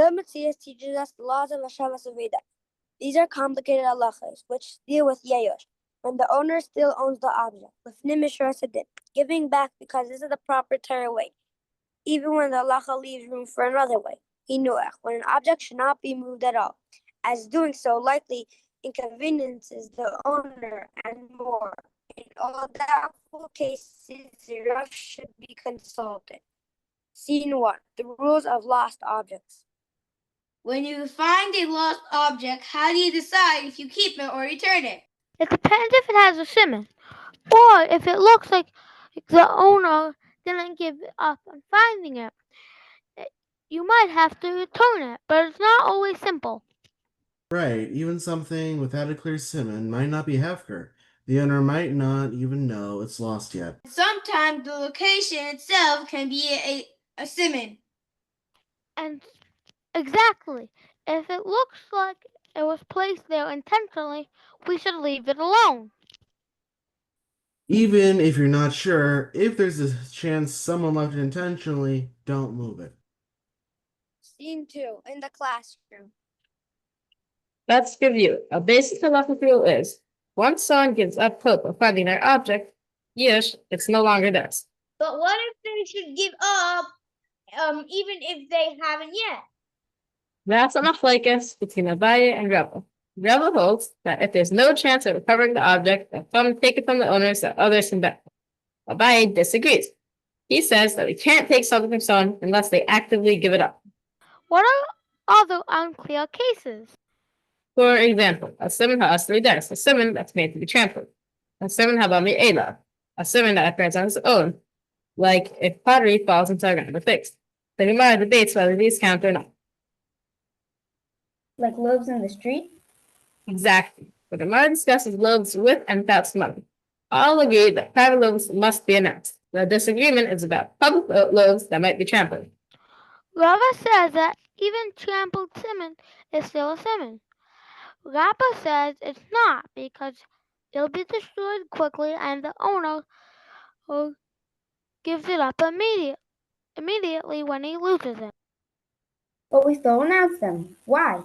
Bava Metzia teaches us the laws of Hashavas Aveda. These are complicated halachas, which deal with Yiush, when the owner still owns the object, lifnim mishra sedin, giving back because this is the proper Torah way, even when the halacha leaves room for another way, hinuach, when an object should not be moved at all, as doing so likely inconveniences the owner and more. In all doubtful cases, the Rav should be consulted. Scene 1. The rules of lost objects. When you find a lost object, how do you decide if you keep it or return it? It depends if it has a simon, or if it looks like the owner didn't give up on finding it. You might have to return it, but it's not always simple. Right, even something without a clear simon might not be hefker. The owner might not even know it's lost yet. Sometimes the location itself can be a simon. And exactly, if it looks like it was placed there intentionally, we should leave it alone. Even if you're not sure, if there's a chance someone left it intentionally, don't move it. Scene 2. In the classroom. Let's give you a basic halachic rule is, once someone gives up hope of finding their object, Yiush, it's no longer theirs. But what if they should give up, even if they haven't yet? That's a machlekes between Abaye and Rebbe. Rebbe holds that if there's no chance of recovering the object, that some take it from the owners that others can benefit. Abaye disagrees. He says that we can't take something from someone unless they actively give it up. What are other unclear cases? For example, a simon has 3 days, a simon that's made to be trampled. A simon habami ela, a simon that appears on its own, like if pottery falls into a ground or fixed. The Gemara debates whether these count or not. Like loaves in the street? Exactly. The Gemara discusses loaves with and without smuggling. All agree that private loaves must be announced. The disagreement is about public loaves that might be trampled. Rava says that even trampled simon is still a simon. Rapa says it's not because it'll be destroyed quickly and the owner gives it up immediately when he loses it. But we still announce them. Why?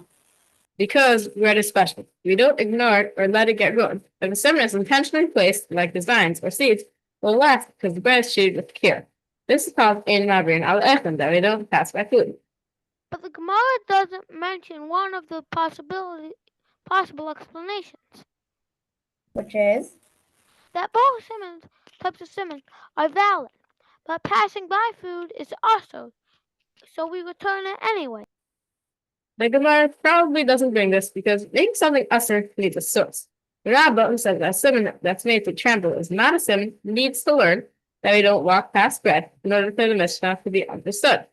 Because bread is special. We don't ignore it or let it get ruined. If a simon is intentionally placed, like designs or seeds, it will last because the bread is treated with care. This is called ein mabrin al echem, that we don't pass by food. But the Gemara doesn't mention one of the possible explanations. Which is? That both types of simon are valid, but passing by food is also, so we return it anyway. The Gemara probably doesn't bring this because making something usher needs a source. The Rabbah, who says that a simon that's made to trample is not a simon, needs to learn that we don't walk past bread in order for the Mishnah to be understood.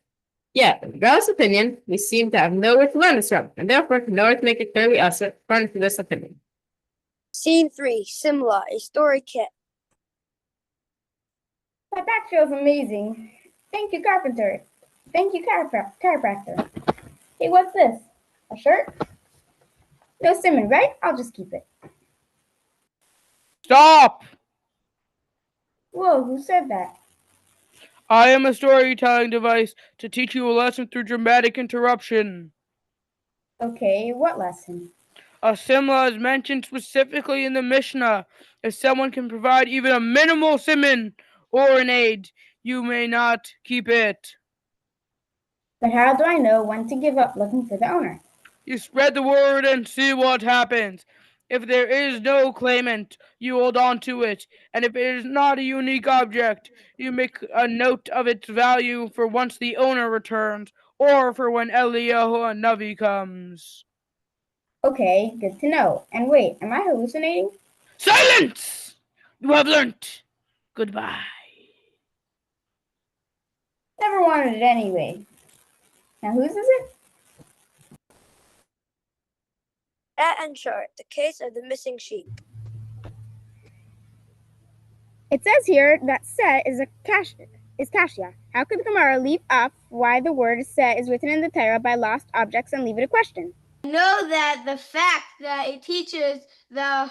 Yet, in Rabbah's opinion, we seem to have nowhere to learn this from, and therefore nowhere to make it clearly usher according to this opinion. Scene 3. Simla, a story kit. But that feels amazing. Thank you, carpenter. Thank you, chiropractor. Hey, what's this? A shirt? No simon, right? I'll just keep it. Stop! Whoa, who said that? I am a storytelling device to teach you a lesson through dramatic interruption. Okay, what lesson? A simla is mentioned specifically in the Mishnah. If someone can provide even a minimal simon or an aid, you may not keep it. But how do I know when to give up looking for the owner? You spread the word and see what happens. If there is no claimant, you hold on to it. And if it is not a unique object, you make a note of its value for once the owner returns, or for when Eliyahu Navi comes. Okay, good to know. And wait, am I hallucinating? Silence! You have learnt. Goodbye. Never wanted it anyway. Now whose is it? And short, the case of the missing sheep. It says here that set is kashe. How could the Gemara leave off why the word set is written in the Torah by lost objects and leave it a question? Know that the fact that it teaches the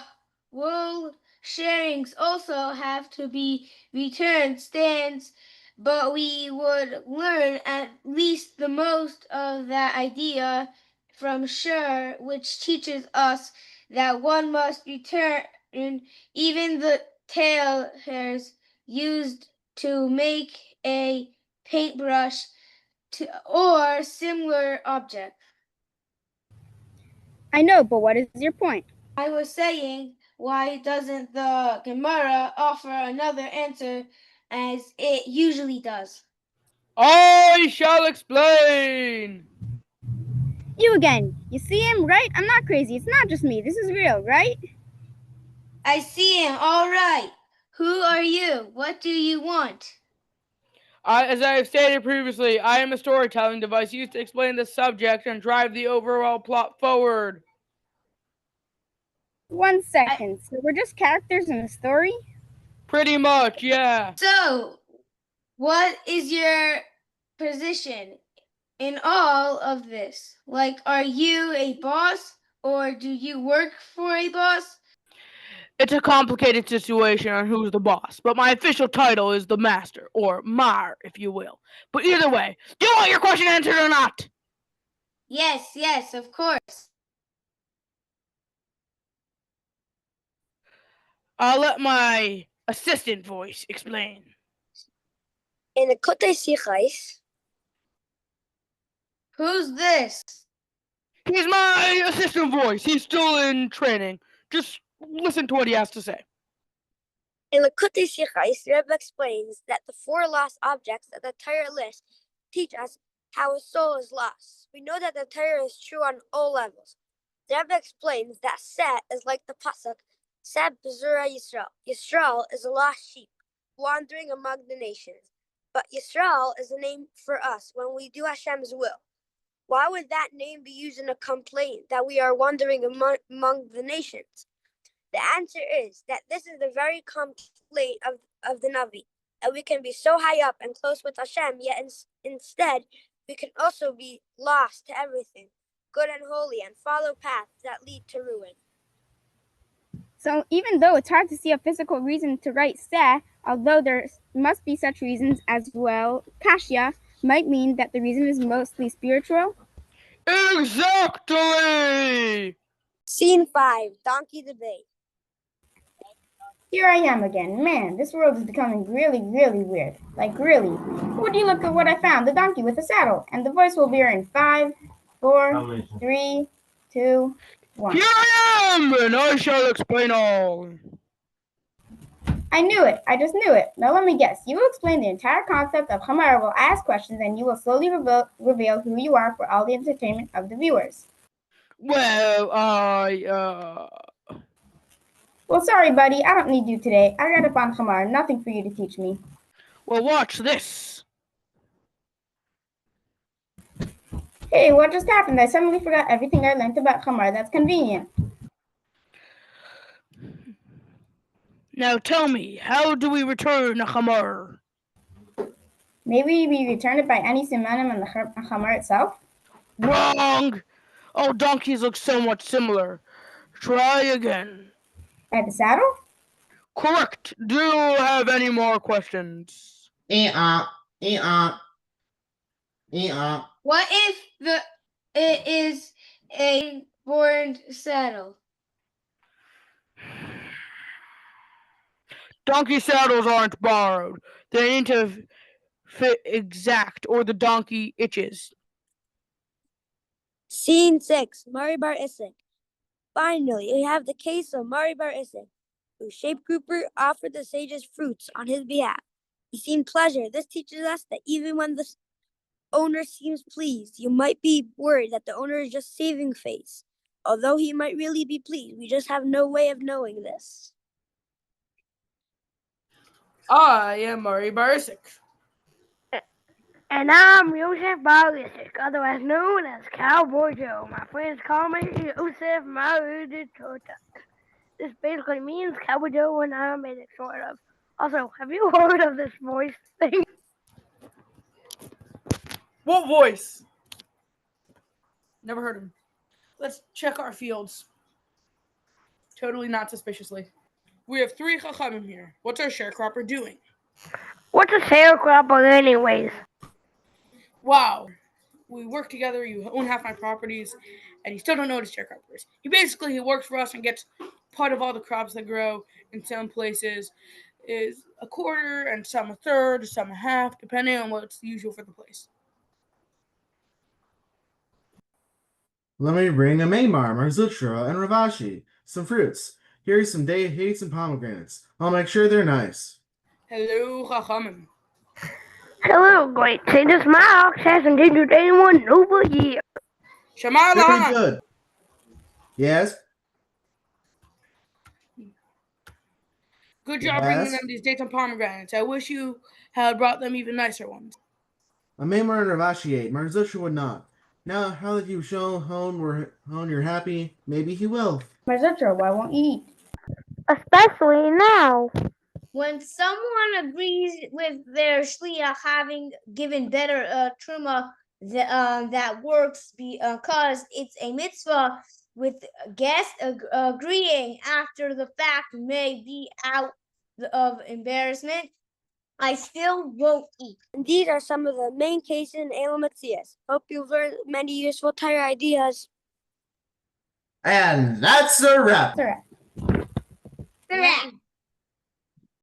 world sharings also have to be returned stands but we would learn at least the most of that idea from Cheder, which teaches us that one must return even the tail hairs used to make a paintbrush or similar object. I know, but what is your point? I was saying, why doesn't the Gemara offer another answer as it usually does? I shall explain. You again. You see him, right? I'm not crazy. It's not just me. This is real, right? I see him. All right. Who are you? What do you want? As I have stated previously, I am a storytelling device used to explain the subject and drive the overall plot forward. 1 second. So we're just characters in a story? Pretty much, yeah. So, what is your position in all of this? Like, are you a boss or do you work for a boss? It's a complicated situation on who's the boss, but my official title is the master, or Mar, if you will. But either way, do you want your question answered or not? Yes, of course. I'll let my assistant voice explain. In a kote sichais, Who's this? He's my assistant voice. He's still in training. Just listen to what he has to say. in Lakutei Sichais, the Rebbe explains that the 4 lost objects that the Torah lists teach us how a soul is lost. We know that the Torah is true on all levels. The Rebbe explains that Set is like the pasuk, Set Bezura Yisrael. Yisrael is a lost sheep, wandering among the nations. But Yisrael is a name for us when we do Hashem's will. Why would that name be used in a complaint that we are wandering among the nations? The answer is that this is the very complaint of the Navi, that we can be so high up and close with Hashem, yet instead we can also be lost to everything, good and holy, and follow paths that lead to ruin. So even though it's hard to see a physical reason to write seh, although there must be such reasons as well, kashe might mean that the reason is mostly spiritual? Exactly! Scene 5, Donkey Debate. Here I am again. Man, this world is becoming really, really weird. Like really. Would you look at what I found? The donkey with a saddle. And the voice will be here in 5, 4, 3, 2, 1. Here I am, and I shall explain all. I knew it. I just knew it. Now let me guess. You will explain the entire concept of Hamar will ask questions and you will slowly reveal who you are for all the entertainment of the viewers. Well, Well, sorry, buddy. I don't need you today. I got up on Hamar. Nothing for you to teach me. well, watch this. Hey, what just happened? I suddenly forgot everything I learned about Hamar. That's convenient. Now tell me, how do we return a Hamar? Maybe we return it by any simanim on the Hamar itself? Wrong! All donkeys look somewhat similar. Try again. By the saddle? Correct. Do you have any more questions? What if it is a born saddle? Donkey saddles aren't borrowed. They need to fit exact, or the donkey itches. Scene 6, Mari Bar Isik. Finally, we have the case of Mari Bar Isik, whose shape grouper offered the sages fruits on his behalf. He seemed pleasure. This teaches us that even when the owner seems pleased, you might be worried that the owner is just saving face. Although he might really be pleased, we just have no way of knowing this. I am Murray Barsik. And I'm Yosef Barisik, otherwise known as Cowboy Joe. My friends call me Yosef Marudichota. This basically means Cowboy Joe when I'm in it, sort of. Also, have you heard of this voice thing? What voice? Never heard of him. Let's check our fields. Totally not suspiciously. We have 3 chachamim here. What's our sharecropper doing? What's a sharecropper anyways? Wow. We work together, you own half my properties, and you still don't know what a sharecropper is. He works for us and gets part of all the crops that grow. In some places is a quarter, and some a third, some a half, depending on what's usual for the place. Let me bring a Maymar, Marzutra, and Ravashi. Some fruits. Here's some dates and pomegranates. I'll make sure they're nice. Hello, Chachamim. Hello, great sages. My ox hasn't injured anyone in over a year. Shema Very Lahan. good. Yes? Good job bringing Yes? them these dates and pomegranates. I wish you had brought them even nicer ones. A Maymar and Ravashi ate. Marzutra would not. Now that you've shown you're happy, maybe he will. Marzutra, why won't you eat? Especially now. When someone agrees with their shliach having given better truma, that works because it's a mitzvah. With guests agreeing after the fact may be out of embarrassment, I still won't eat. And these are some of the main cases in Eilu Metzios. Hope you've learned many useful Torah ideas. And that's a wrap. That's a wrap.